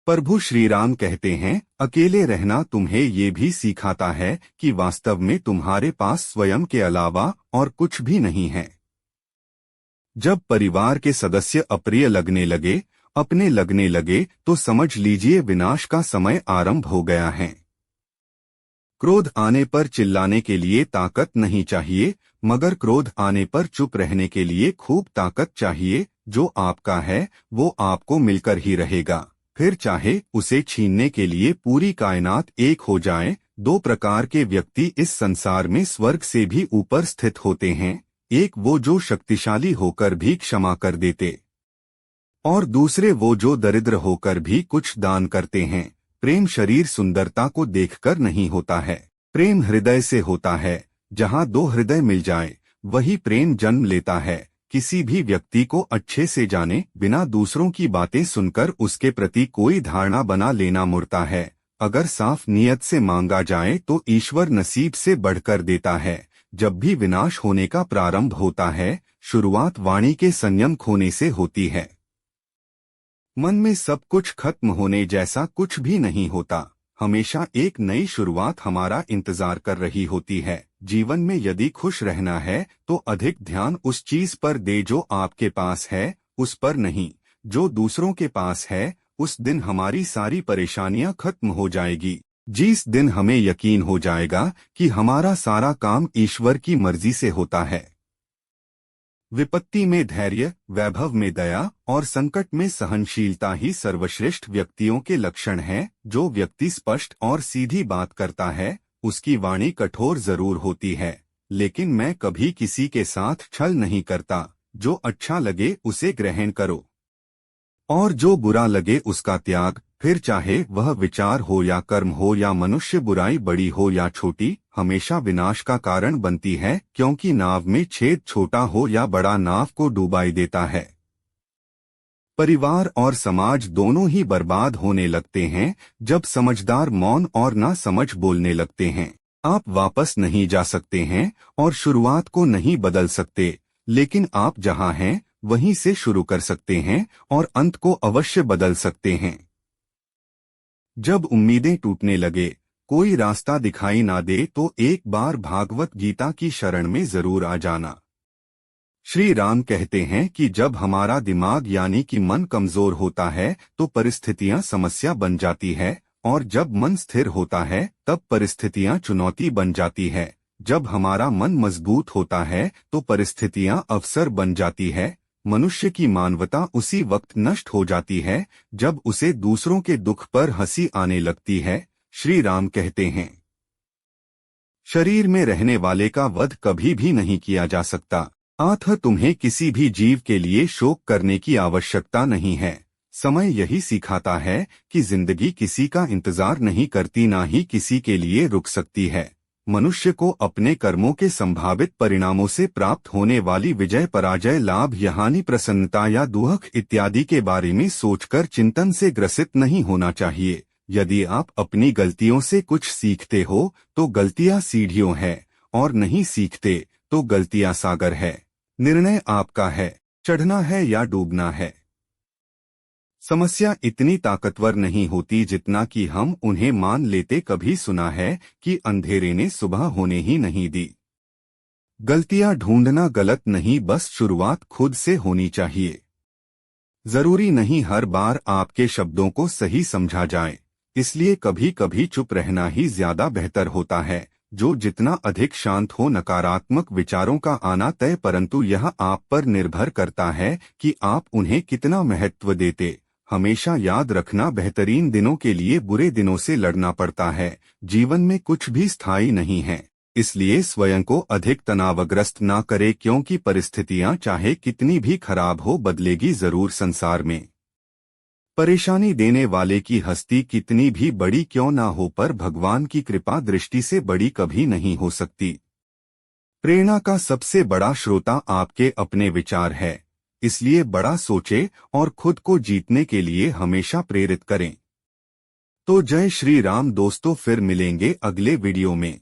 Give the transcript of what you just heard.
प्रभु श्री राम कहते हैं, अकेले रहना तुम्हें ये भी सिखाता है कि वास्तव में तुम्हारे पास स्वयं के अलावा और कुछ भी नहीं है। जब परिवार के सदस्य अप्रिय लगने लगे, अपने लगने लगे, तो समझ लीजिए विनाश का समय आरंभ हो गया है। क्रोध आने पर चिल्लाने के लिए ताकत नहीं चाहिए, मगर क्रोध आने पर चुप रहने के लिए खूब ताकत चाहिए। जो आपका है वो आपको मिलकर ही रहेगा, फिर चाहे उसे छीनने के लिए पूरी कायनात एक हो जाए। दो प्रकार के व्यक्ति इस संसार में स्वर्ग से भी ऊपर स्थित होते हैं। एक वो जो शक्तिशाली होकर भी क्षमा कर देते, और दूसरे वो जो दरिद्र होकर भी कुछ दान करते हैं। प्रेम शरीर सुंदरता को देखकर नहीं होता है, प्रेम हृदय से होता है। जहाँ दो हृदय मिल जाए वही प्रेम जन्म लेता है। किसी भी व्यक्ति को अच्छे से जाने बिना दूसरों की बातें सुनकर उसके प्रति कोई धारणा बना लेना मुड़ता है। अगर साफ नियत से मांगा जाए तो ईश्वर नसीब से बढ़कर देता है। जब भी विनाश होने का प्रारंभ होता है, शुरुआत वाणी के संयम खोने से होती है। मन में सब कुछ खत्म होने जैसा कुछ भी नहीं होता। हमेशा एक नई शुरुआत हमारा इंतजार कर रही होती है। जीवन में यदि खुश रहना है तो अधिक ध्यान उस चीज पर दे जो आपके पास है, उस पर नहीं जो दूसरों के पास है। उस दिन हमारी सारी परेशानियां खत्म हो जाएगी। जिस दिन हमें यकीन हो जाएगा कि हमारा सारा काम ईश्वर की मर्जी से होता है। विपत्ति में धैर्य, वैभव में दया और संकट में सहनशीलता ही सर्वश्रेष्ठ व्यक्तियों के लक्षण हैं। जो व्यक्ति स्पष्ट और सीधी बात करता है उसकी वाणी कठोर जरूर होती है, लेकिन मैं कभी किसी के साथ छल नहीं करता। जो अच्छा लगे उसे ग्रहण करो और जो बुरा लगे उसका त्याग। फिर चाहे वह विचार हो या कर्म हो या मनुष्य, बुराई बड़ी हो या छोटी, हमेशा विनाश का कारण बनती है। क्योंकि नाव में छेद छोटा हो या बड़ा नाव को डुबाई देता है। परिवार और समाज दोनों ही बर्बाद होने लगते हैं जब समझदार मौन और ना समझ बोलने लगते हैं। आप वापस नहीं जा सकते हैं और शुरुआत को नहीं बदल सकते, लेकिन आप जहां हैं वहीं से शुरू कर सकते हैं और अंत को अवश्य बदल सकते हैं। जब उम्मीदें टूटने लगे, कोई रास्ता दिखाई ना दे, तो एक बार भागवत गीता की शरण में जरूर आ जाना। श्री राम कहते हैं कि जब हमारा दिमाग यानी कि मन कमजोर होता है तो परिस्थितियां समस्या बन जाती है, और जब मन स्थिर होता है तब परिस्थितियां चुनौती बन जाती है। जब हमारा मन मजबूत होता है तो परिस्थितियां अवसर बन जाती है। मनुष्य की मानवता उसी वक्त नष्ट हो जाती है जब उसे दूसरों के दुख पर हंसी आने लगती है। श्री राम कहते हैं, शरीर में रहने वाले का वध कभी भी नहीं किया जा सकता, अतः तुम्हें किसी भी जीव के लिए शोक करने की आवश्यकता नहीं है। समय यही सिखाता है कि जिंदगी किसी का इंतजार नहीं करती, ना ही किसी के लिए रुक सकती है। मनुष्य को अपने कर्मों के संभावित परिणामों से प्राप्त होने वाली विजय, पराजय, लाभ, हानि, प्रसन्नता या दुख इत्यादि के बारे में सोचकर चिंतन से ग्रसित नहीं होना चाहिए। यदि आप अपनी गलतियों से कुछ सीखते हो तो गलतियां सीढ़ियों है, और नहीं सीखते तो गलतियां सागर है। निर्णय आपका है, चढ़ना है या डूबना है। समस्या इतनी ताकतवर नहीं होती जितना कि हम उन्हें मान लेते। कभी सुना है कि अंधेरे ने सुबह होने ही नहीं दी। गलतियां ढूंढना गलत नहीं, बस शुरुआत खुद से होनी चाहिए। जरूरी नहीं हर बार आपके शब्दों को सही समझा जाए, इसलिए कभी कभी चुप रहना ही ज्यादा बेहतर होता है। जो जितना अधिक शांत हो, नकारात्मक विचारों का आना तय, परंतु यह आप पर निर्भर करता है कि आप उन्हें कितना महत्व देते। हमेशा याद रखना, बेहतरीन दिनों के लिए बुरे दिनों से लड़ना पड़ता है। जीवन में कुछ भी स्थायी नहीं है, इसलिए स्वयं को अधिक तनावग्रस्त ना करे, क्योंकि परिस्थितियां चाहे कितनी भी खराब हो बदलेगी जरूर। संसार में परेशानी देने वाले की हस्ती कितनी भी बड़ी क्यों ना हो, पर भगवान की कृपा दृष्टि से बड़ी कभी नहीं हो सकती। प्रेरणा का सबसे बड़ा श्रोता आपके अपने विचार है, इसलिए बड़ा सोचे और खुद को जीतने के लिए हमेशा प्रेरित करें। तो जय श्री राम दोस्तों, फिर मिलेंगे अगले वीडियो में।